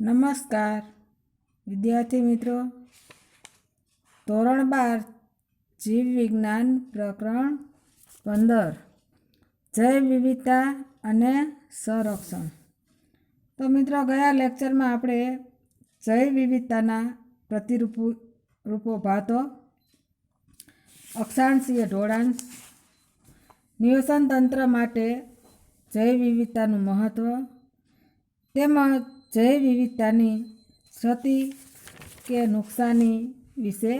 નમસ્કાર વિદ્યાર્થી મિત્રો, ધોરણ 12 જીવ વિજ્ઞાન પ્રકરણ 15 જૈવ વિવિધતા અને સંરક્ષણ. તો મિત્રો, ગયા લેક્ચરમાં આપણે જૈવ વિવિધતાના પ્રતિરૂપો ભાતો, અક્ષાંશીય ઢોળાંશ, નિવસન તંત્ર માટે જૈવ વિવિધતાનું મહત્ત્વ તેમજ જૈવ વિવિધતાની ક્ષતિ કે નુકસાની વિશે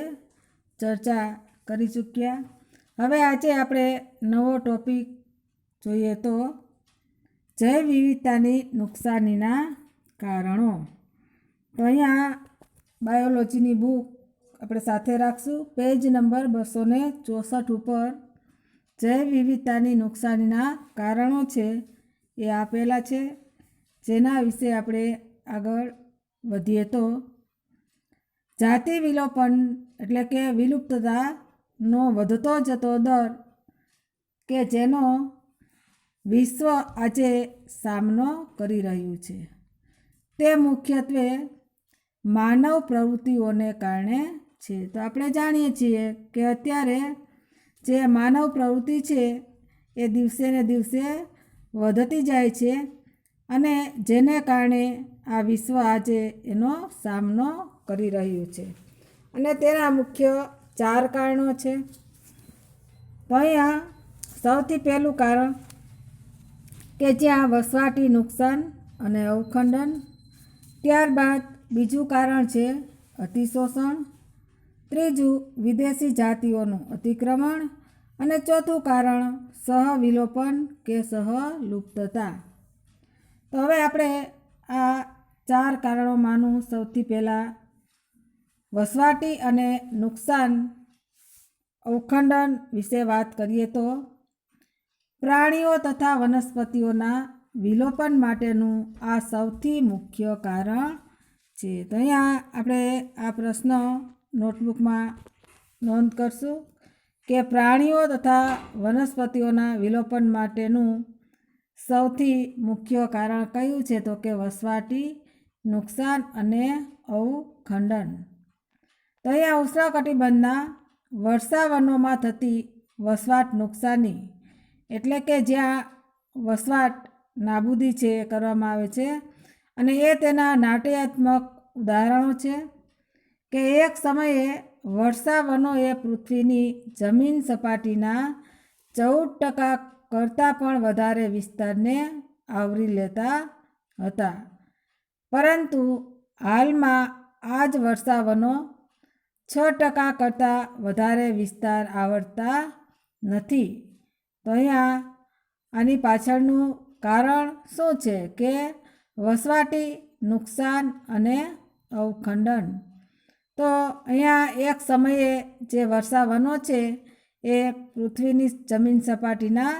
ચર્ચા કરી ચૂક્યા. હવે આજે આપણે નવો ટોપિક જોઈએ તો જૈવ વિવિધતાની નુકસાનીના કારણો. તો અહીંયા બાયોલોજીની બુક આપણે સાથે રાખશું. પેજ નંબર 264 ઉપર જૈવ વિવિધતાની નુકસાનીના કારણો છે એ આપેલા છે, જેના વિશે આપણે આગળ વધીએ તો જાતિ વિલોપન એટલે કે વિલુપ્તતાનો વધતો જતો દર કે જેનો વિશ્વ આજે સામનો કરી રહ્યું છે, તે મુખ્યત્વે માનવ પ્રવૃત્તિઓને કારણે છે. તો આપણે જાણીએ છીએ કે અત્યારે જે માનવ પ્રવૃત્તિ છે એ દિવસે ને દિવસે વધતી જાય છે અને જેને કારણે આ વિશ્વ આજે એનો સામનો કરી રહ્યું છે. અને તેના મુખ્ય 4 કારણો છે. તો અહીંયા સૌથી પહેલું કારણ કે જ્યાં વસવાટી નુકસાન અને અવખંડન, ત્યારબાદ બીજું કારણ છે અતિશોષણ, ત્રીજું વિદેશી જાતિઓનું અતિક્રમણ અને ચોથું કારણ સહવિલોપન કે સહલુપ્તતા. તો હવે આપણે આ 4 કારણોમાંનું સૌથી પહેલાં વસવાટી અને નુકસાન અવખંડન વિશે વાત કરીએ તો પ્રાણીઓ તથા વનસ્પતિઓના વિલોપન માટેનું આ સૌથી મુખ્ય કારણ છે. તો અહીંયા આપણે આ પ્રશ્ન નોટબુકમાં નોંધ કરશું કે પ્રાણીઓ તથા વનસ્પતિઓના વિલોપન માટેનું સૌથી મુખ્ય કારણ કયું છે? તો કે વસવાટી નુકસાન અને અવખંડન. તો અહીંયા ઉષ્ણકટિબંધના વર્ષાવનોમાં થતી વસવાટ નુકસાની એટલે કે જ્યાં વસવાટ નાબૂદી છે કરવામાં આવે છે, અને એ તેના નાટ્યાત્મક ઉદાહરણો છે કે એક સમયે વર્ષાવનોએ પૃથ્વીની જમીન સપાટીના 14% કરતાં પણ વધારે વિસ્તારને આવરી લેતા હતા, પરંતુ હાલમાં આ જ વર્ષાવનો 6% કરતાં વધારે વિસ્તાર આવરતા નથી. તો અહીંયા આની પાછળનું કારણ શું છે કે વસવાટી નુકસાન અને અવખંડન. તો અહીંયા એક સમયે જે વર્ષાવનો છે એ પૃથ્વીની જમીન સપાટીના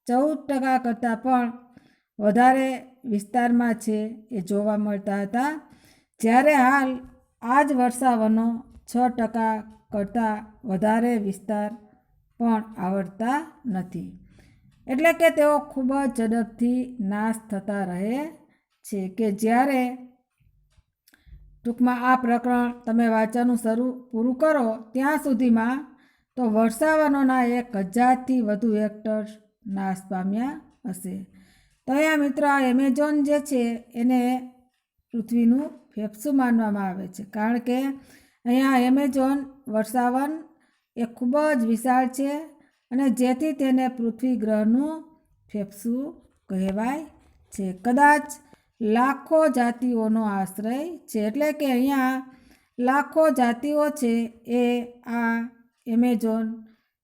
14% કરતાં પણ વધારે વિસ્તારમાં છે એ જોવા મળતા હતા, જ્યારે હાલ આ જ વર્ષાવનો 6% કરતાં વધારે વિસ્તાર પણ આવરતા નથી. એટલે કે તેઓ ખૂબ જ ઝડપથી નાશ થતા રહે છે. કે જ્યારે ટૂંકમાં આ પ્રકરણ તમે વાંચવાનું પૂરું કરો ત્યાં સુધીમાં તો વર્ષાવનોના 1000થી વધુ હેક્ટર નાશ પામ્યા હશે. તો અહીંયા મિત્રો, આ એમેઝોન જે છે એને પૃથ્વીનું ફેફસું માનવામાં આવે છે, કારણ કે અહીંયા એમેઝોન વર્ષાવન એ ખૂબ જ વિશાળ છે અને જેથી તેને પૃથ્વી ગ્રહનું ફેફસું કહેવાય છે. કદાચ લાખો જાતિઓનો આશ્રય છે, એટલે કે અહીંયા લાખો જાતિઓ છે એ આ એમેઝોન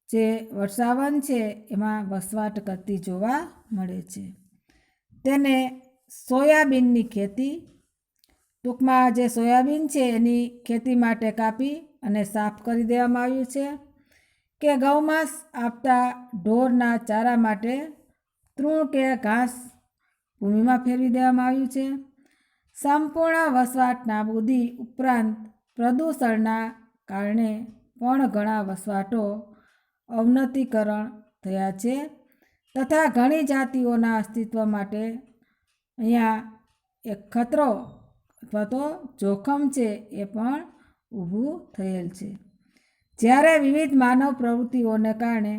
જે વર્ષાવન છે એમાં વસવાટ કરતી જોવા મળે છે. તેને સોયાબીનની ખેતી, ટૂંકમાં જે સોયાબીન છે એની ખેતી માટે કાપી અને સાફ કરી દેવામાં આવ્યું છે, કે ગૌમાંસ આપતા ઢોરના ચારા માટે તૃણ કે ઘાસ ભૂમિમાં ફેરવી દેવામાં આવ્યું છે. સંપૂર્ણ વસવાટ નાબૂદી ઉપરાંત પ્રદૂષણના કારણે પણ ઘણા વસવાટો અવનતિકરણ થયા છે તથા ઘણી જાતિઓના અસ્તિત્વ માટે અહીંયા એક ખતરો અથવા તો જોખમ છે એ પણ ઊભું થયેલ છે. જ્યારે વિવિધ માનવ પ્રવૃત્તિઓને કારણે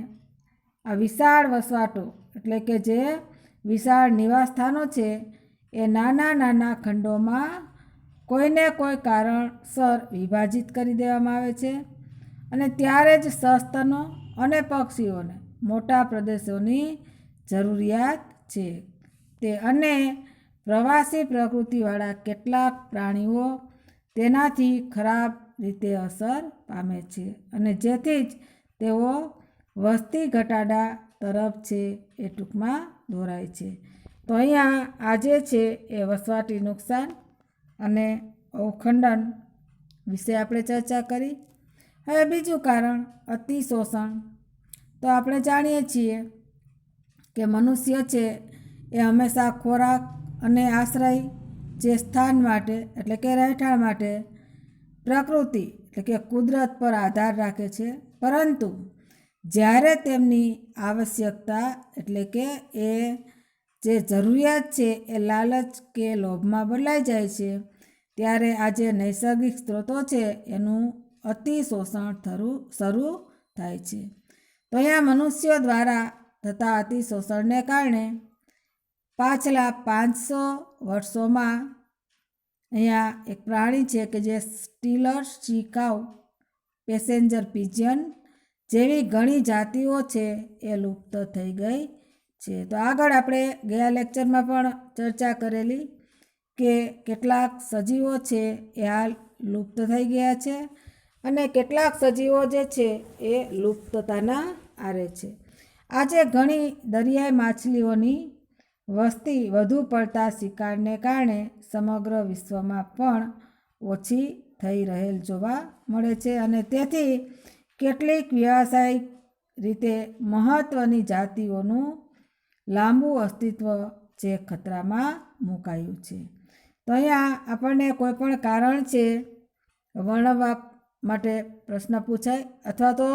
આ વિશાળ વસવાટો એટલે કે જે વિશાળ નિવાસસ્થાનો છે એ નાના નાના ખંડોમાં કોઈને કોઈ કારણસર વિભાજિત કરી દેવામાં આવે છે અને ત્યારે જ સસ્તનો અને પક્ષીઓને મોટા પ્રદેશોની જરૂરિયાત છે. તે અને પ્રવાસી પ્રકૃતિવાળા કેટલાક પ્રાણીઓ તેનાથી ખરાબ રીતે અસર પામે છે અને જેથી જ તેઓ વસ્તી ઘટાડા તરફ છે એ ટૂંકમાં દોરાય છે. તો અહીંયા આજે છે એ વસવાટી નુકસાન અને અવખંડન વિશે આપણે ચર્ચા કરી. હવે બીજું કારણ અતિશોષણ. તો આપણે જાણીએ છીએ કે મનુષ્ય છે એ હંમેશા ખોરાક અને આશ્રય જે સ્થાન માટે એટલે કે રહેઠાણ માટે પ્રકૃતિ એટલે કે કુદરત પર આધાર રાખે છે, પરંતુ જ્યારે તેમની આવશ્યકતા એટલે કે એ જે જરૂરિયાત છે એ લાલચ કે લોભમાં બદલાઈ જાય છે ત્યારે આ જે નૈસર્ગિક સ્ત્રોતો છે એનું અતિશોષણ શરૂ થાય છે. તો અહીંયા મનુષ્યો દ્વારા થતા અતિશોષણને કારણે પાછલા 500 વર્ષોમાં અહીંયા એક પ્રાણી છે કે જે સ્ટીલર સી કાઉ, પેસેન્જર પિજન જેવી ઘણી જાતિઓ છે એ લુપ્ત થઈ ગઈ છે. તો આગળ આપણે ગયા લેક્ચરમાં પણ ચર્ચા કરેલી કે કેટલાક સજીવો છે એ હાલ લુપ્ત થઈ ગયા છે અને કેટલાક સજીવો જે છે એ લુપ્તતાના આરે છે. આજે ઘણી દરિયાઈ માછલીઓની વસ્તી વધુ પડતા શિકારને કારણે સમગ્ર વિશ્વમાં પણ ઓછી થઈ રહેલ જોવા મળે છે અને તેથી કેટલીક વ્યાવસાયિક રીતે મહત્ત્વની જાતિઓનું લાંબુ અસ્તિત્વ જે ખતરામાં મુકાયું છે. તો અહીંયા આપણને કોઈ પણ કારણ છે વર્ણવવા માટે પ્રશ્ન પૂછાય અથવા તો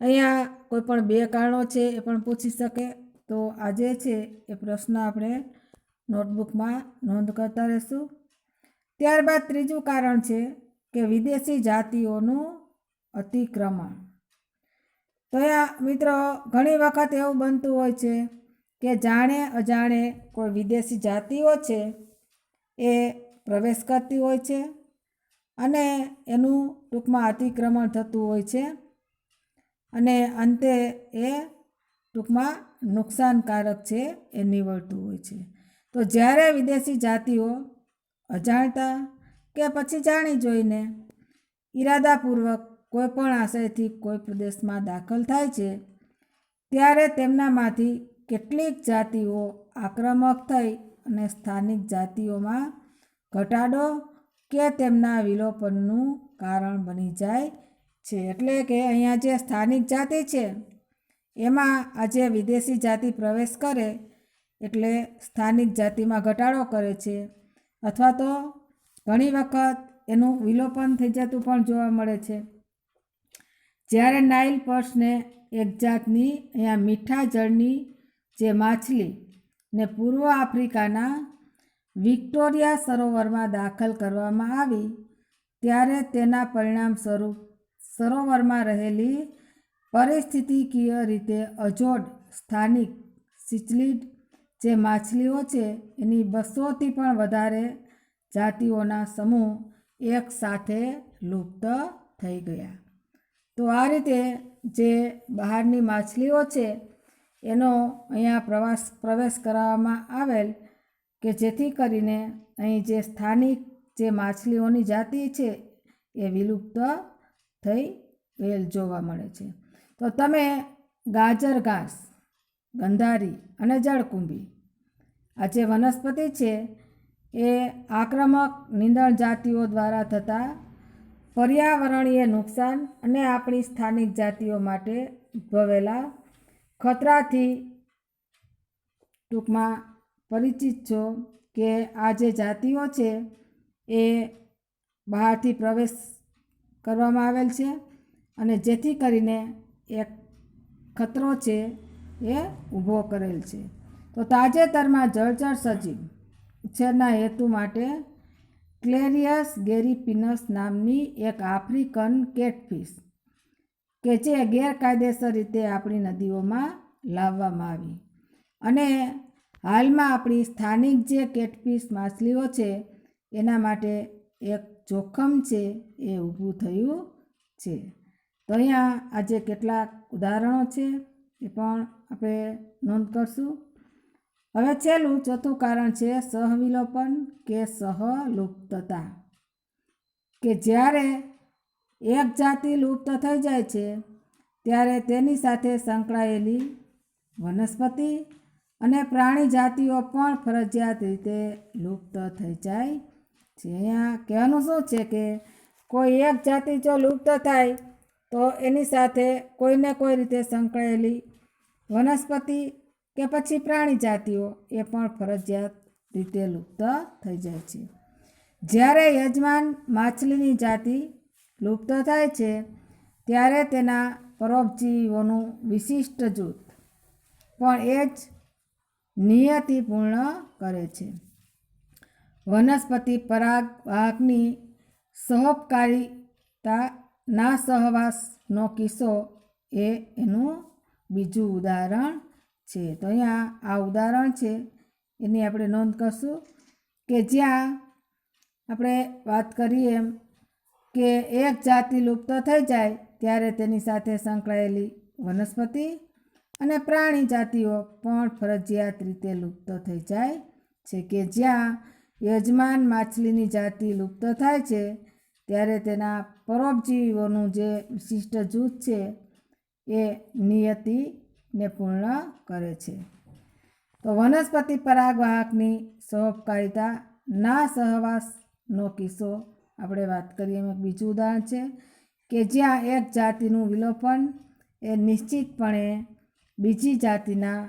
અહીંયા કોઈ પણ 2 કારણો છે એ પણ પૂછી શકે. તો આજે છે એ પ્રશ્ન આપણે નોટબુકમાં નોંધ કરતા રહીશું. ત્યારબાદ ત્રીજું કારણ છે કે વિદેશી જાતિઓનું અતિક્રમણ. તો અહીંયા મિત્રો ઘણી વખત એવું બનતું હોય છે કે જાણે અજાણે કોઈ વિદેશી જાતિઓ છે એ પ્રવેશ કરતી હોય છે અને એનું ટૂંકમાં અતિક્રમણ થતું હોય છે અને અંતે એ ટૂંકમાં નુકસાનકારક છે એ નીવડતું હોય છે. તો જ્યારે વિદેશી જાતિઓ અજાણતા કે પછી જાણી જોઈને ઈરાદાપૂર્વક કોઈ પણ આશયથી કોઈ પ્રદેશમાં દાખલ થાય છે ત્યારે તેમનામાંથી કેટલીક જાતિઓ આક્રમક થઈ અને સ્થાનિક જાતિઓમાં ઘટાડો કે તેમના વિલોપનનું કારણ બની જાય છે. એટલે કે અહીંયા જે સ્થાનિક જાતિ છે એમાં આજે વિદેશી જાતિ પ્રવેશ કરે એટલે સ્થાનિક જાતિમાં ઘટાડો કરે છે અથવા તો ઘણી વખત એનું વિલોપન થઈ જતું પણ જોવા મળે છે. જ્યારે નાઇલ પર્સને એક જાતની અહીંયા મીઠા જળની જે માછલી ને પૂર્વ આફ્રિકાના વિક્ટોરિયા સરોવરમાં દાખલ કરવામાં આવી ત્યારે તેના પરિણામ સ્વરૂપ સરોવરમાં રહેલી પરિસ્થિતિકીય રીતે અજોડ સ્થાનિક સિચલિડ જે માછલીઓ છે એની 200થી પણ વધારે જાતિઓના સમૂહ એક સાથે લુપ્ત થઈ ગયા. તો આ રીતે જે બહારની માછલીઓ છે એનો અહીંયા પ્રવેશ કરાવવામાં આવેલ કે જેથી કરીને અહીં જે સ્થાનિક જે માછલીઓની જાતિ છે એ વિલુપ્ત થઈ ગયેલ જોવા મળે છે. તો તમે ગાજર ઘાસ, ગંધારી અને જળકુંભી આ જે વનસ્પતિ છે એ આક્રમક નીંદણ જાતિઓ દ્વારા થતા પર્યાવરણીય નુકસાન અને આપણી સ્થાનિક જાતિઓ માટે ઉદ્ભવેલા ખતરાથી ટૂંકમાં પરિચિત છો કે આ જે જાતિઓ છે એ બહારથી પ્રવેશ કરવામાં આવેલ છે અને જેથી કરીને એક ખતરો છે એ ઊભો કરેલ છે. તો તાજેતરમાં જળચર સજીવ ઉછેરના હેતુ માટે ક્લેરિયસ ગેરીપિનસ નામની એક આફ્રિકન કેટફિશ કે જે ગેરકાયદેસર રીતે આપણી નદીઓમાં લાવવામાં આવી અને હાલમાં આપણી સ્થાનિક જે કેટફિશ માછલીઓ છે એના માટે એક જોખમ છે એ ઊભું થયું છે. તો અહીંયા આજે કેટલાક ઉદાહરણો છે એ પણ આપણે નોંધ કરશું. હવે છેલ્લું ચોથું કારણ છે સહવિલોપન કે સહલુપ્તતા, કે જ્યારે એક જાતિ લુપ્ત થઈ જાય છે ત્યારે તેની સાથે સંકળાયેલી વનસ્પતિ અને પ્રાણી જાતિઓ પણ ફરજિયાત રીતે લુપ્ત થઈ જાય છે. અહીંયા કહેવાનું શું છે કે કોઈ એક જાતિ જો લુપ્ત થાય તો એની સાથે કોઈને કોઈ રીતે સંકળાયેલી વનસ્પતિ કે પછી પ્રાણી જાતિઓ એ પણ ફરજિયાત રીતે લુપ્ત થઈ જાય છે. જ્યારે યજમાન માછલીની જાતિ લુપ્ત થાય છે ત્યારે તેના પરોપજીવીઓનું વિશિષ્ટ જૂથ પણ એ જ નિયતિ પૂર્ણ કરે છે. વનસ્પતિ પરાગવાહકની સહોપકારિતા ના સહવાસનો કિસ્સો એ એનું બીજું ઉદાહરણ છે. તો અહીંયા આ ઉદાહરણ છે એની આપણે નોંધ કરશું કે જ્યાં આપણે વાત કરીએ એમ કે એક જાતિ લુપ્ત થઈ જાય ત્યારે તેની સાથે સંકળાયેલી વનસ્પતિ અને પ્રાણી જાતિઓ પણ ફરજિયાત રીતે લુપ્ત થઈ જાય છે. કે જ્યાં યજમાન માછલીની જાતિ લુપ્ત થાય છે ત્યારે તેના પરોપજીવીઓનું જે વિશિષ્ટ જૂથ છે એ નિયતિને પૂર્ણ કરે છે. તો વનસ્પતિ પરાગવાહકની સહોપકારિતા ના સહવાસનો કિસ્સો આપણે વાત કરીએ એમ એક બીજું ઉદાહરણ છે કે જ્યાં એક જાતિનું વિલોપન એ નિશ્ચિતપણે બીજી જાતિના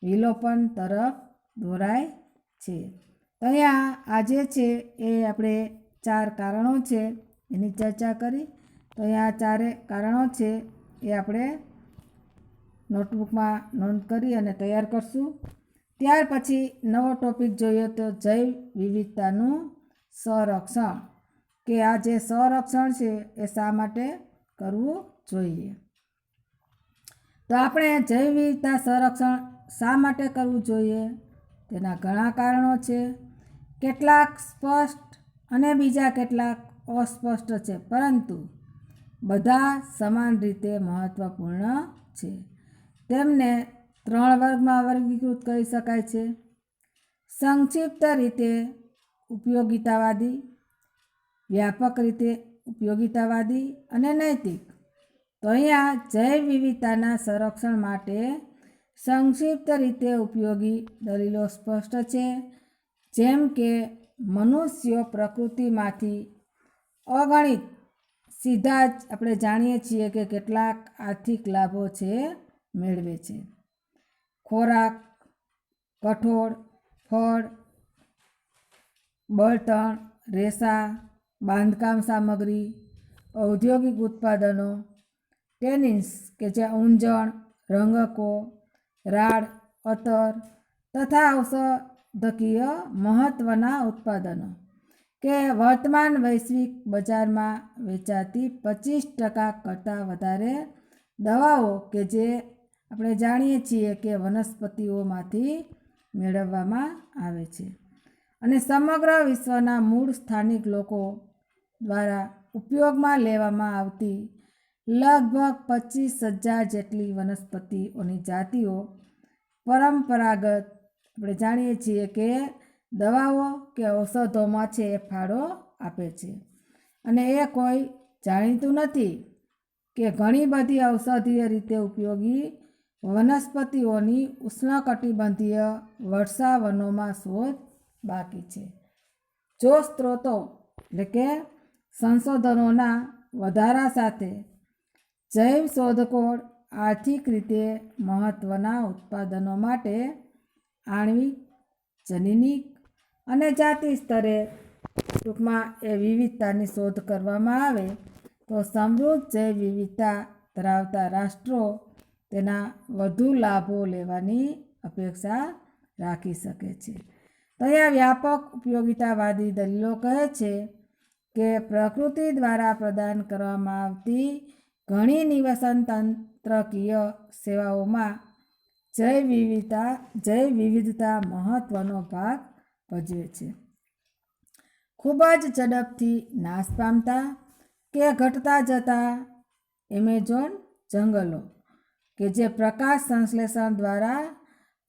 વિલોપન તરફ દોરાય છે. તો અહીંયા આજે છે એ આપણે 4 કારણો છે એની ચર્ચા કરી. તો અહીંયા 4 કારણો છે એ આપણે નોટબુકમાં નોંધ કરી અને તૈયાર કરશું. ત્યાર પછી નવો ટોપિક જોઈએ તો જૈવ વિવિધતાનું સંરક્ષણ, કે આ જે સંરક્ષણ છે એ શા માટે કરવું જોઈએ. તો આપણે જૈવ વિવિધતા સંરક્ષણ શા માટે કરવું જોઈએ તેના ઘણા કારણો છે. કેટલાક સ્પષ્ટ અને બીજા કેટલાક અસ્પષ્ટ છે, પરંતુ બધા સમાન રીતે મહત્વપૂર્ણ છે. તેમને 3 વર્ગમાં વર્ગીકૃત કરી શકાય છે: સંક્ષિપ્ત રીતે ઉપયોગિતાવાદી, વ્યાપક રીતે ઉપયોગિતાવાદી અને નૈતિક. તો અહીંયા જૈવ વિવિધતાના સંરક્ષણ માટે સંક્ષિપ્ત રીતે ઉપયોગી દલીલો સ્પષ્ટ છે, જેમ કે મનુષ્યો પ્રકૃતિમાંથી અગણિત સીધા જ આપણે જાણીએ છીએ કે કેટલાક આર્થિક લાભો છે મેળવે છે. ખોરાક, કઠોળ, ફળ, બળતણ, રેસા, બાંધકામ સામગ્રી, ઔદ્યોગિક ઉત્પાદનો, ટેનિન્સ કે જે ઊંજણ, રંગકો, રાડ, અત્તર તથા ઔષધકીય મહત્ત્વના ઉત્પાદનો, કે વર્તમાન વૈશ્વિક બજારમાં વેચાતી 25% કરતાં વધારે દવાઓ કે જે આપણે જાણીએ છીએ કે વનસ્પતિઓમાંથી મેળવવામાં આવે છે અને સમગ્ર વિશ્વના મૂળ સ્થાનિક લોકો દ્વારા ઉપયોગમાં લેવામાં આવતી લગભગ 25,000 જેટલી વનસ્પતિઓની જાતિઓ પરંપરાગત આપણે જાણીએ છીએ કે દવાઓ કે ઔષધોમાં છે એ ફાળો આપે છે. અને એ કોઈ જાણીતું નથી કે ઘણી બધી ઔષધીય રીતે ઉપયોગી વનસ્પતિઓની ઉષ્ણકટિબંધીય વર્ષાવનોમાં શોધ બાકી છે. જો સ્ત્રોતો એટલે કે સંશોધનોના વધારા સાથે જૈવ શોધખોળ આર્થિક રીતે મહત્ત્વના ઉત્પાદનો માટે આણ્વિક, જનીનિક અને જાતિ સ્તરે ટૂંકમાં એ વિવિધતાની શોધ કરવામાં આવે તો સમૃદ્ધ જૈવ વિવિધતા ધરાવતા રાષ્ટ્રો તેના વધુ લાભો લેવાની અપેક્ષા રાખી શકે છે. તો અહીંયા વ્યાપક ઉપયોગિતાવાદી દલીલો કહે છે કે પ્રકૃતિ દ્વારા પ્રદાન કરવામાં આવતી ઘણી નિવસન તંત્રકીય સેવાઓમાં જૈવ વિવિધતા મહત્વનો ભાગ ભજવે છે. ખૂબ જ ઝડપથી નાશ પામતા કે ઘટતા જતા એમેઝોન જંગલો કે જે પ્રકાશ સંશ્લેષણ દ્વારા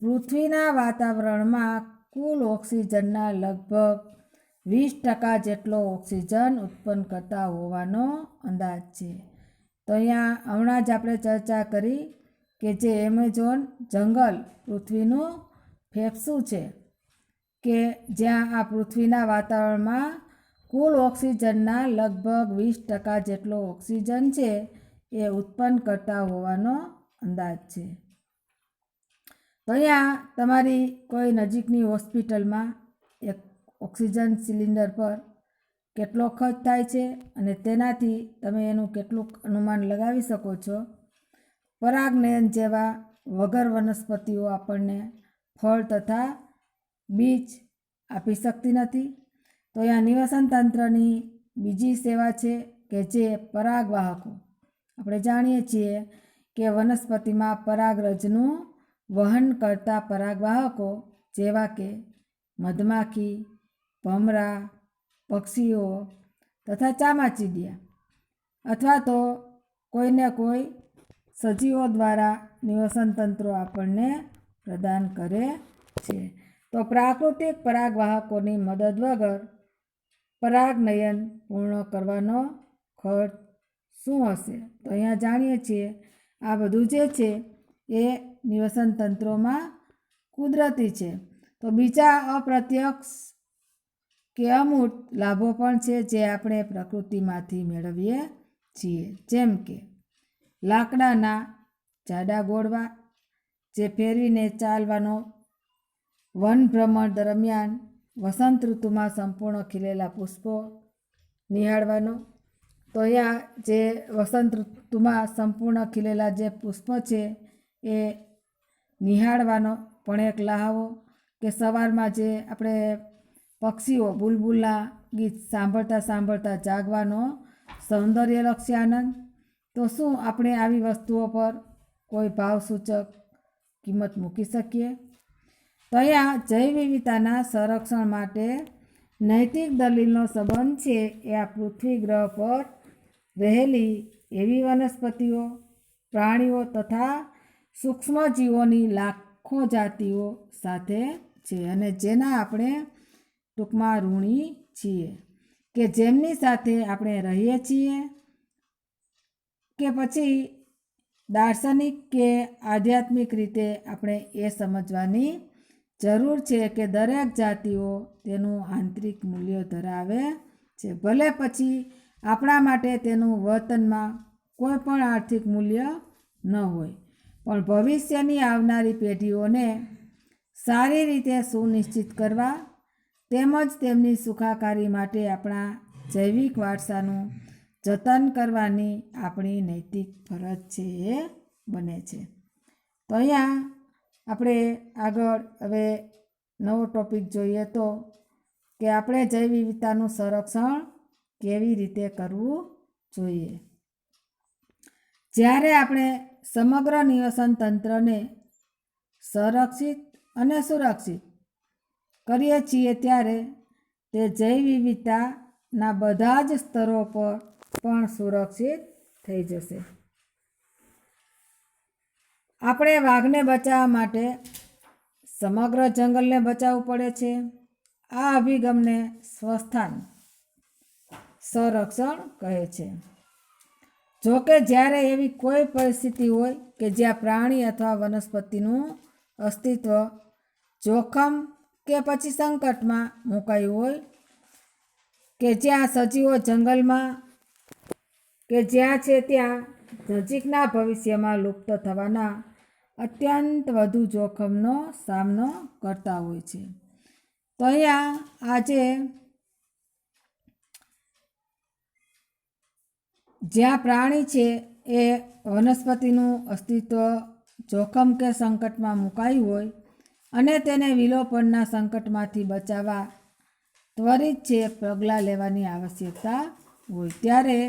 પૃથ્વીના વાતાવરણમાં કુલ ઓક્સિજનના લગભગ 20% જેટલો ઓક્સિજન ઉત્પન્ન કરતા હોવાનો અંદાજ છે. તો અહીંયા હમણાં જ આપણે ચર્ચા કરી કે જે એમેઝોન જંગલ પૃથ્વીનું ફેફસું છે કે જ્યાં આ પૃથ્વીના વાતાવરણમાં કુલ ઓક્સિજનના લગભગ 20% જેટલો ઓક્સિજન છે એ ઉત્પન્ન કરતા હોવાનો અંદાજ છે. તો અહીંયા તમારી કોઈ નજીકની હોસ્પિટલમાં એક ઓક્સિજન સિલિન્ડર પર કેટલો ખર્ચ થાય છે અને તેનાથી તમે એનું કેટલું અનુમાન લગાવી શકો છો. પરાગનયન જેવા વગર વનસ્પતિઓ આપણને ફળ તથા બીજ આપી શકતી નથી. તો અહીંયા નિવસન તંત્રની બીજી સેવા છે કે જે પરાગવાહકો. આપણે જાણીએ છીએ કે વનસ્પતિમાં પરાગરજનું વહન કરતા પરાગવાહકો જેવા કે મધમાખી, ભમરા, પક્ષીઓ તથા ચામાચીડિયા અથવા તો કોઈને કોઈ સજીવો દ્વારા નિવસન તંત્રો આપણને પ્રદાન કરે છે. તો પ્રાકૃતિક પરાગવાહકોની મદદ વગર પરાગનયન પૂર્ણ કરવાનો ખર્ચ શું હશે? તો અહીંયા જાણીએ છીએ આ બધું જે છે એ નિવસન તંત્રોમાં કુદરતી છે. તો બીજા અપ્રત્યક્ષ કે અમૂર્ત લાભો પણ છે જે આપણે પ્રકૃતિમાંથી મેળવીએ છીએ, જેમ કે લાકડાના જાડા ગોળવા જે ફેરવીને ચાલવાનો, વન ભ્રમણ દરમિયાન વસંત ઋતુમાં સંપૂર્ણ ખીલેલા પુષ્પો નિહાળવાનો. તો અહીંયા જે વસંત ઋતુમાં સંપૂર્ણ ખીલેલા જે પુષ્પો છે એ નિહાળવાનો પણ એક લહાવો, કે સવારમાં જે આપણે પક્ષીઓ બુલબુલના ગીત સાંભળતા સાંભળતા જાગવાનો સૌંદર્યલક્ષી આનંદ. તો શું આપણે આવી વસ્તુઓ પર કોઈ ભાવસૂચક કિંમત મૂકી શકીએ? તો અહીંયા જૈવ વિવિધતાના સંરક્ષણ માટે નૈતિક દલીલનો સંબંધ છે એ આ પૃથ્વી ગ્રહ પર રહેલી એવી વનસ્પતિઓ, પ્રાણીઓ તથા સૂક્ષ્મજીવોની લાખો જાતિઓ સાથે છે અને જેના આપણે ટૂંકમાં ઋણી છીએ, કે જેમની સાથે આપણે રહીએ છીએ. કે પછી દાર્શનિક કે આધ્યાત્મિક રીતે આપણે એ સમજવાની જરૂર છે કે દરેક જાતિઓ તેનું આંતરિક મૂલ્ય ધરાવે છે, ભલે પછી આપણા માટે તેનું વર્તનમાં કોઈ પણ આર્થિક મૂલ્ય ન હોય, પણ ભવિષ્યની આવનારી પેઢીઓને સારી રીતે સુનિશ્ચિત કરવા તેમજ તેમની સુખાકારી માટે આપણા જૈવિક વારસાનું જતન કરવાની આપણી નૈતિક ફરજ છે એ બને છે. તો અહીંયા આપણે આગળ હવે નવો ટોપિક જોઈએ તો કે આપણે જૈવ વિવિધતાનું સંરક્ષણ કેવી રીતે કરવું જોઈએ. જ્યારે આપણે સમગ્ર નિવસન તંત્રને સંરક્ષિત અને સુરક્ષિત કરીએ છીએ ત્યારે તે જૈવ વિવિધતાના બધા જ સ્તરો પર પણ સુરક્ષિત થઈ જશે. આપણે વાઘને બચાવવા માટે સમગ્ર જંગલને બચાવવું પડે છે. આ અભિગમને સ્વસ્થાન સંરક્ષણ કહે છે. જોકે જ્યારે એવી કોઈ પરિસ્થિતિ હોય કે જ્યાં પ્રાણી અથવા વનસ્પતિનું અસ્તિત્વ જોખમ કે પછી સંકટમાં મુકાયું હોય, કે જ્યાં સજીવો જંગલમાં કે જ્યાં છે ત્યાં નજીકના ભવિષ્યમાં લુપ્ત થવાના અત્યંત વધુ જોખમનો સામનો કરતા હોય છે. તો અહીંયા આજે જ્યાં પ્રાણી છે એ વનસ્પતિનું અસ્તિત્વ જોખમ કે સંકટમાં મુકાયું હોય અને તેને વિલોપનના સંકટમાંથી બચાવવા ત્વરિત છે પગલાં લેવાની આવશ્યકતા હોય ત્યારે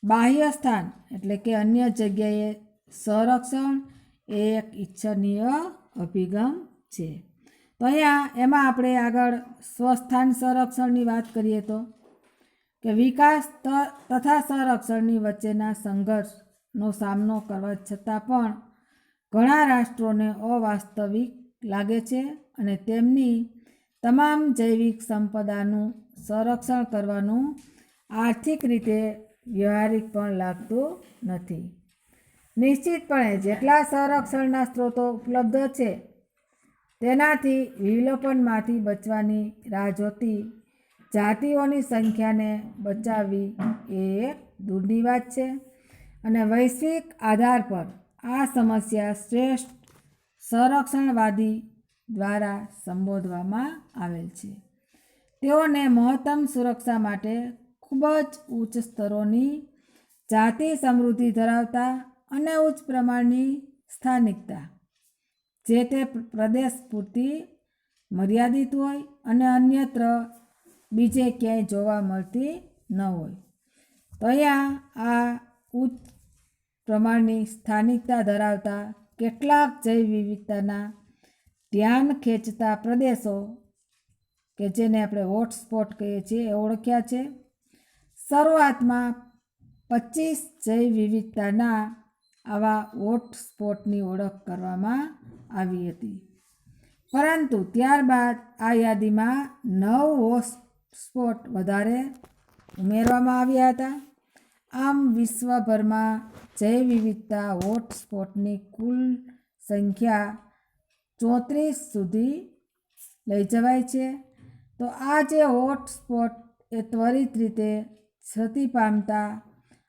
બાહ્ય સ્થાન એટલે કે અન્ય જગ્યાએ સંરક્ષણ એ એક ઈચ્છનીય અભિગમ છે. તો અહીંયા એમાં આપણે આગળ સ્વસ્થાન સંરક્ષણની વાત કરીએ તો કે વિકાસ તથા સંરક્ષણની વચ્ચેના સંઘર્ષનો સામનો કરવા છતાં પણ ઘણા રાષ્ટ્રોને અવાસ્તવિક લાગે છે અને તેમની તમામ જૈવિક સંપદાનું સંરક્ષણ કરવાનું આર્થિક રીતે વ્યવહારિક પણ લાગતું નથી. નિશ્ચિતપણે જેટલા સંરક્ષણના સ્ત્રોતો ઉપલબ્ધ છે તેનાથી વિલોપનમાંથી બચવાની રાહ જોતી જાતિઓની સંખ્યાને બચાવવી એ એક દૂરની વાત છે અને વૈશ્વિક આધાર પર આ સમસ્યા શ્રેષ્ઠ સંરક્ષણવાદી દ્વારા સંબોધવામાં આવેલ છે. તેઓને મહત્તમ સુરક્ષા માટે ખૂબ જ ઉચ્ચ સ્તરોની જાતિ સમૃદ્ધિ ધરાવતા અને ઉચ્ચ પ્રમાણની સ્થાનિકતા જે તે પ્રદેશ પૂરતી મર્યાદિત હોય અને અન્યત્ર બીજે ક્યાંય જોવા મળતી ન હોય. તો અહીંયા આ ઉચ્ચ પ્રમાણની સ્થાનિકતા ધરાવતા કેટલાક જૈવ વિવિધતાના ધ્યાન ખેંચતા પ્રદેશો કે જેને આપણે હોટસ્પોટ કહીએ છીએ એ ઓળખ્યા છે. શરૂઆતમાં 25 જૈવ વિવિધતાના આવા હોટસ્પોટની ઓળખ કરવામાં આવી હતી, પરંતુ ત્યારબાદ આ યાદીમાં 9 હોટસ્પોટ વધારે ઉમેરવામાં આવ્યા હતા. આમ વિશ્વભરમાં જૈવ વિવિધતા હોટસ્પોટની કુલ સંખ્યા 34 સુધી લઈ જવાય છે. તો આ જે હોટસ્પોટ એ ત્વરિત રીતે ક્ષતિ પામતા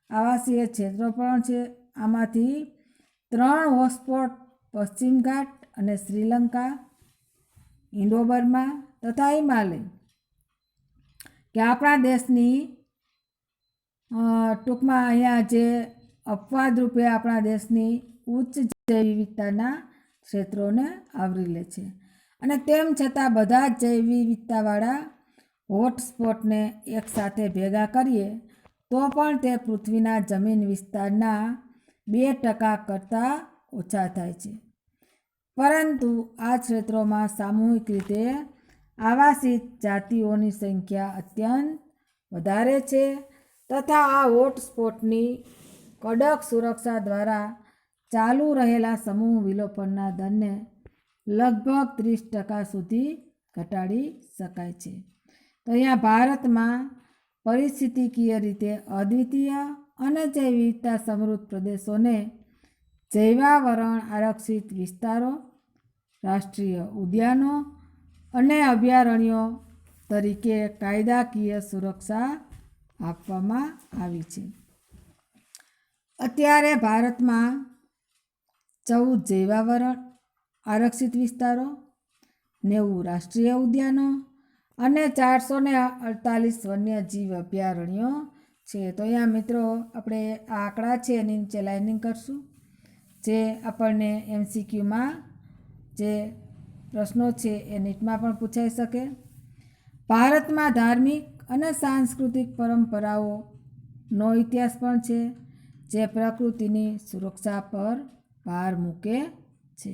આવાસીય ક્ષેત્રો પણ છે. આમાંથી 3 હોટસ્પોટ પશ્ચિમ ઘાટ અને શ્રીલંકા, ઇન્ડો બર્મા તથા હિમાલય કે આપણા દેશની ટૂંકમાં અહીંયા જે અપવાદ રૂપે આપણા દેશની ઉચ્ચ જૈવ વિવિધતાના ક્ષેત્રોને આવરી લે છે. અને તેમ છતાં બધા જ જૈવ વિવિધતાવાળા હોટસ્પોટને એકસાથે ભેગા કરીએ તો પણ તે પૃથ્વીના જમીન વિસ્તારના 2% કરતાં ઓછા થાય છે. પરંતુ આ ક્ષેત્રોમાં સામૂહિક રીતે આવાસિત જાતિઓની સંખ્યા અત્યંત વધારે છે તથા આ હોટસ્પોટની કડક સુરક્ષા દ્વારા ચાલુ રહેલા સમૂહ વિલોપનના દરને લગભગ 30% સુધી ઘટાડી શકાય છે. તો અહીંયા ભારતમાં પરિસ્થિતિકીય રીતે અદ્વિતીય અને જૈવ વિવિધતા સમૃદ્ધ પ્રદેશોને જૈવાવરણ આરક્ષિત વિસ્તારો, રાષ્ટ્રીય ઉદ્યાનો અને અભયારણ્યો તરીકે કાયદાકીય સુરક્ષા આપવામાં આવી છે. અત્યારે ભારતમાં 14 જૈવાવરણ આરક્ષિત વિસ્તારો, 90 રાષ્ટ્રીય ઉદ્યાનો અને 448 વન્યજીવ અભયારણ્યો છે. તો અહીંયા મિત્રો આપણે આ આંકડા છે એની નીચે લાઇનિંગ કરશું જે આપણને MCQમાં જે પ્રશ્નો છે એ નીટમાં પણ પૂછાઈ શકે. ભારતમાં ધાર્મિક અને સાંસ્કૃતિક પરંપરાઓનો ઇતિહાસ પણ છે જે પ્રકૃતિની સુરક્ષા પર ભાર મૂકે છે.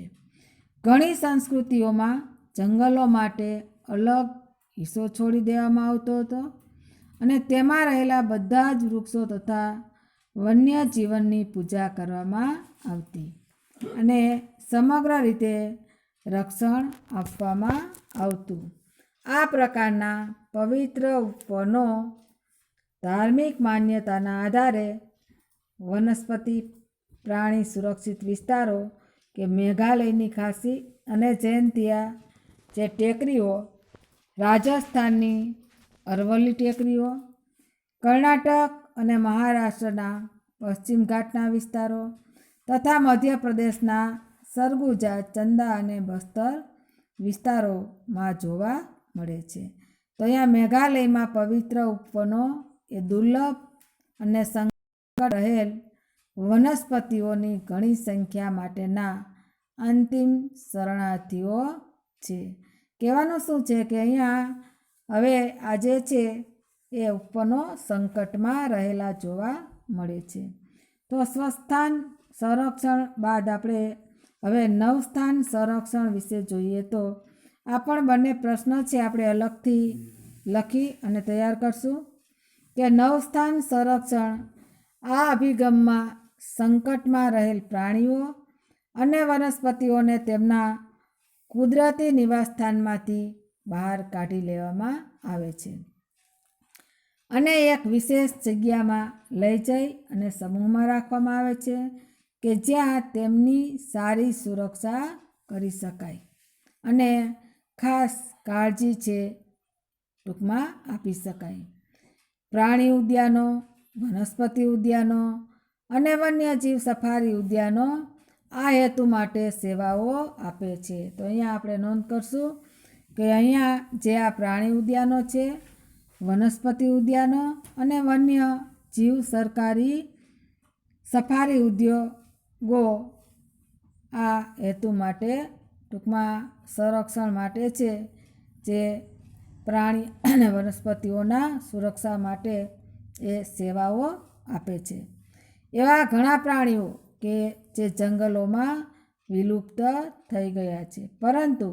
ઘણી સંસ્કૃતિઓમાં જંગલો માટે અલગ હિસ્સો છોડી દેવામાં આવતો હતો અને તેમાં રહેલા બધા જ વૃક્ષો તથા વન્ય જીવનની પૂજા કરવામાં આવતી અને સમગ્ર રીતે રક્ષણ આપવામાં આવતું. આ પ્રકારના પવિત્ર વનો ધાર્મિક માન્યતાના આધારે વનસ્પતિ પ્રાણી સુરક્ષિત વિસ્તારો કે મેઘાલયની ખાસી અને જયંતિયા જે ટેકરીઓ, રાજસ્થાનની અરવલ્લી ટેકરીઓ, કર્ણાટક અને મહારાષ્ટ્રના પશ્ચિમ ઘાટના વિસ્તારો તથા મધ્યપ્રદેશના સરગુજા, ચંદા અને બસ્તર વિસ્તારોમાં જોવા મળે છે. તો અહીંયા મેઘાલયમાં પવિત્ર ઉપવનો એ દુર્લભ અને સંકટ રહેલ વનસ્પતિઓની ઘણી સંખ્યા માટેના અંતિમ શરણાર્થીઓ છે. કહેવાનું શું છે કે અહીંયા હવે આજે છે એ ઉપવનો સંકટમાં રહેલા જોવા મળે છે. તો સ્વસ્થાન સંરક્ષણ બાદ આપણે હવે નવસ્થાન સંરક્ષણ વિશે જોઈએ. તો આ પણ બંને પ્રશ્ન છે, આપણે અલગથી લખી અને તૈયાર કરશું કે નવસ્થાન સંરક્ષણ આ અભિગમમાં સંકટમાં રહેલ પ્રાણીઓ અને વનસ્પતિઓને તેમના કુદરતી નિવાસસ્થાનમાંથી બહાર કાઢી લેવામાં આવે છે અને એક વિશેષ જગ્યામાં લઈ જઈ અને સમૂહમાં રાખવામાં આવે છે કે જ્યાં તેમની સારી સુરક્ષા કરી શકાય અને ખાસ કાળજી છે ટૂંકમાં આપી શકાય. પ્રાણી ઉદ્યાનો, વનસ્પતિ ઉદ્યાનો અને વન્યજીવ સફારી ઉદ્યાનો આ હેતુ માટે સેવાઓ આપે છે. તો અહીંયા આપણે નોંધ કરશું કે અહીંયા જે આ પ્રાણી ઉદ્યાનો છે, વનસ્પતિ ઉદ્યાનો અને વન્ય જીવ સરકારી સફારી ઉદ્યોગો આ હેતુ માટે ટૂંકમાં સંરક્ષણ માટે છે, જે પ્રાણી અને વનસ્પતિઓના સુરક્ષા માટે એ સેવાઓ આપે છે. એવા ઘણા પ્રાણીઓ કે જે જંગલોમાં વિલુપ્ત થઈ ગયા છે, પરંતુ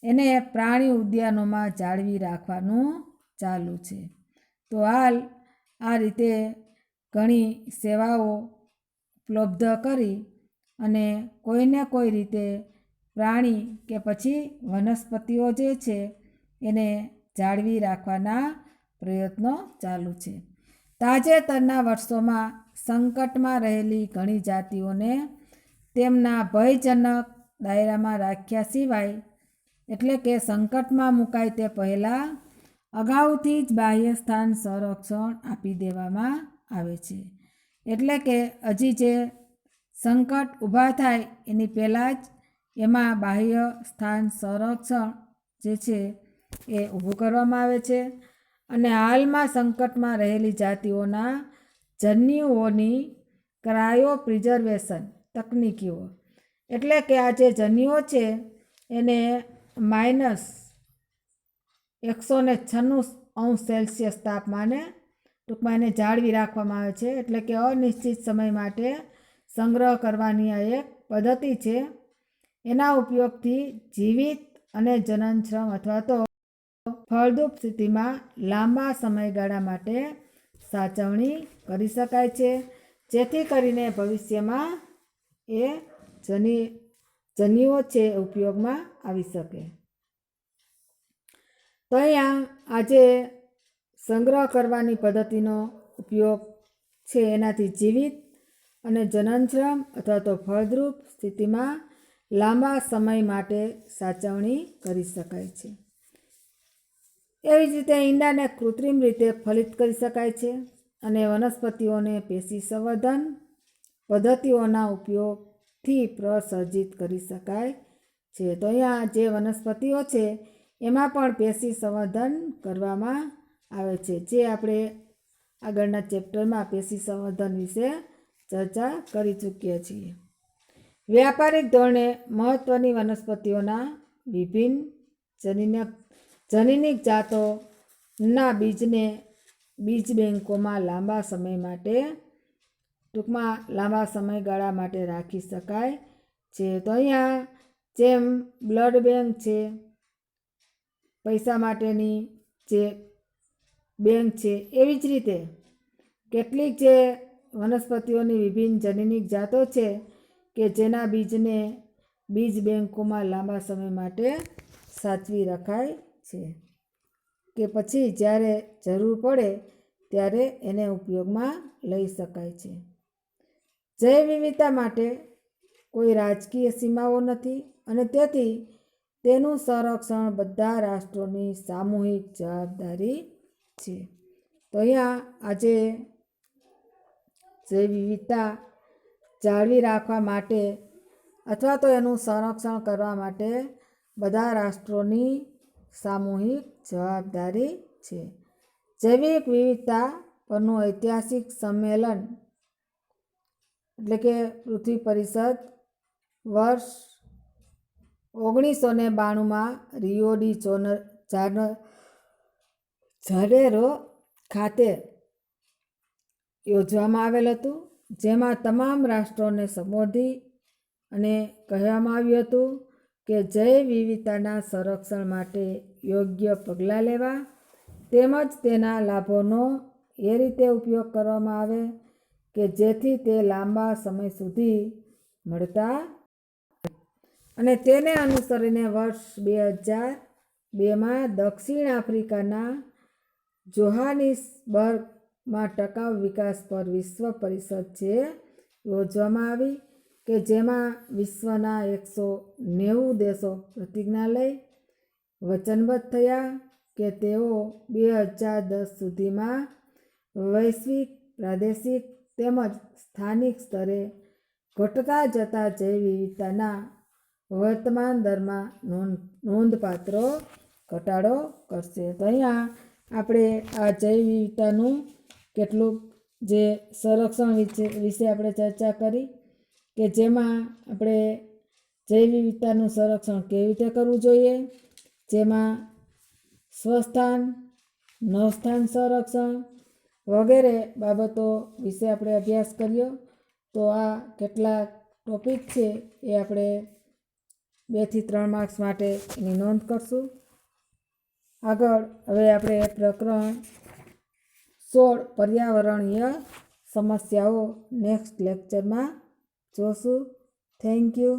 એને પ્રાણી ઉદ્યાનોમાં જાળવી રાખવાનું ચાલુ છે. તો હાલ આ રીતે ઘણી સેવાઓ ઉપલબ્ધ કરી અને કોઈને કોઈ રીતે પ્રાણી કે પછી વનસ્પતિઓ જે છે એને જાળવી રાખવાના પ્રયત્નો ચાલુ છે. તાજેતરના વર્ષોમાં સંકટમાં રહેલી ઘણી જાતિઓને તેમના ભયજનક દાયરામાં રાખ્યા સિવાય, એટલે કે સંકટમાં મુકાય તે પહેલાં અગાઉથી જ બાહ્ય સ્થાન સંરક્ષણ આપી દેવામાં આવે છે. એટલે કે હજી જે સંકટ ઊભા થાય એની પહેલાં જ એમાં બાહ્ય સ્થાન સંરક્ષણ જે છે એ ઊભું કરવામાં આવે છે અને હાલમાં સંકટમાં રહેલી જાતિઓના જન્યુઓની ક્રાયો પ્રિઝર્વેશન તકનીકીઓ, એટલે કે આ જે જન્યુઓ છે એને -196° તાપમાને ટૂંકમાં એને જાળવી રાખવામાં આવે છે. એટલે કે અનિશ્ચિત સમય માટે સંગ્રહ કરવાની આ એક પદ્ધતિ છે. એના ઉપયોગથી જીવિત અને જનનશ્રમ અથવા તો ફળદ્રુપ સ્થિતિમાં લાંબા સમયગાળા માટે સાચવણી કરી શકાય છે, જેથી કરીને ભવિષ્યમાં એ જન્યુઓ છે ઉપયોગમાં આવી શકે. તો અહીંયા આજે સંગ્રહ કરવાની પદ્ધતિનો ઉપયોગ છે, એનાથી જીવિત અને જનનશ્રમ અથવા તો ફળદ્રુપ સ્થિતિમાં લાંબા સમય માટે સાચવણી કરી શકાય છે. એવી જ રીતે ઈંડાને કૃત્રિમ રીતે ફલિત કરી શકાય છે અને વનસ્પતિઓને પેશી સંવર્ધન પદ્ધતિઓના ઉપયોગથી પ્રસર્જિત કરી શકાય છે. તો અહીંયા જે વનસ્પતિઓ છે એમાં પણ પેશી સંવર્ધન કરવામાં આવે છે, જે આપણે આગળના ચેપ્ટરમાં પેશી સંવર્ધન વિશે ચર્ચા કરી ચૂક્યા છીએ. વ્યાપારિક ધોરણે મહત્ત્વની વનસ્પતિઓના વિભિન્ન જનીનિક જાતોના બીજને બીજ બેંકોમાં લાંબા સમય માટે ટૂંકમાં લાંબા સમયગાળા માટે રાખી શકાય છે. તો અહીંયા જેમ બ્લડ બેંક છે, પૈસા માટેની જે બેંક છે, એવી જ રીતે કેટલીક જે વનસ્પતિઓની વિભિન્ન જનીનિક જાતો છે કે જેના બીજને બીજ બેંકોમાં લાંબા સમય માટે સાચવી રખાય છે કે પછી જ્યારે જરૂર પડે ત્યારે એને ઉપયોગમાં લઈ શકાય છે. જૈવ વિવિધતા માટે કોઈ રાજકીય સીમાઓ નથી અને તેથી તેનું સંરક્ષણ બધા રાષ્ટ્રોની સામૂહિક જવાબદારી છે. તો અહીંયા આજે જૈવ વિવિધતા જાળવી રાખવા માટે અથવા તો એનું સંરક્ષણ કરવા માટે બધા રાષ્ટ્રોની સામૂહિક જવાબદારી છે. જૈવિક વિવિધતા પરનું ઐતિહાસિક સંમેલન એટલે કે પૃથ્વી પરિષદ વર્ષ 1992માં રિયો ડી જાનેરો ખાતે યોજવામાં આવેલ હતું, જેમાં તમામ રાષ્ટ્રોને સંબોધી અને કહેવામાં આવ્યું હતું કે જૈવ વિવિધતાના સંરક્ષણ માટે યોગ્ય પગલાં લેવા તેમજ તેના લાભોનો એ રીતે ઉપયોગ કરવામાં આવે કે જેથી તે લાંબા સમય સુધી મળતા. અને તેને અનુસરીને વર્ષ 2002માં દક્ષિણ આફ્રિકાના જોહાનિસબર્ગમાં ટકાઉ વિકાસ પર વિશ્વ પરિષદ છે યોજવામાં આવી કે જેમાં વિશ્વના 190 દેશો પ્રતિજ્ઞા લઈ વચનબદ્ધ થયા કે તેઓ 2010 સુધીમાં વૈશ્વિક, પ્રાદેશિક તેમજ સ્થાનિક સ્તરે ઘટતા જતા જૈવ વિવિધતાના વર્તમાન દરમાં નોંધપાત્ર ઘટાડો કરશે. તો અહીંયા આપણે આ જૈવ વિવિધતાનું કેટલુંક જે સંરક્ષણ વિશે આપણે ચર્ચા કરી કે જેમાં આપણે જૈવ વિવિધતાનું સંરક્ષણ કેવી રીતે કરવું જોઈએ, જેમાં સ્વસ્થાન, નવસ્થાન સંરક્ષણ વગેરે બાબતો વિશે આપણે અભ્યાસ કર્યો. તો આ કેટલાક ટોપિક છે એ આપણે 2 થી 3 માર્ક્સ માટે એની નોંધ કરશું. આગળ હવે આપણે પ્રકરણ 16 પર્યાવરણીય સમસ્યાઓ નેક્સ્ટ લેક્ચરમાં જોશું. Thank you.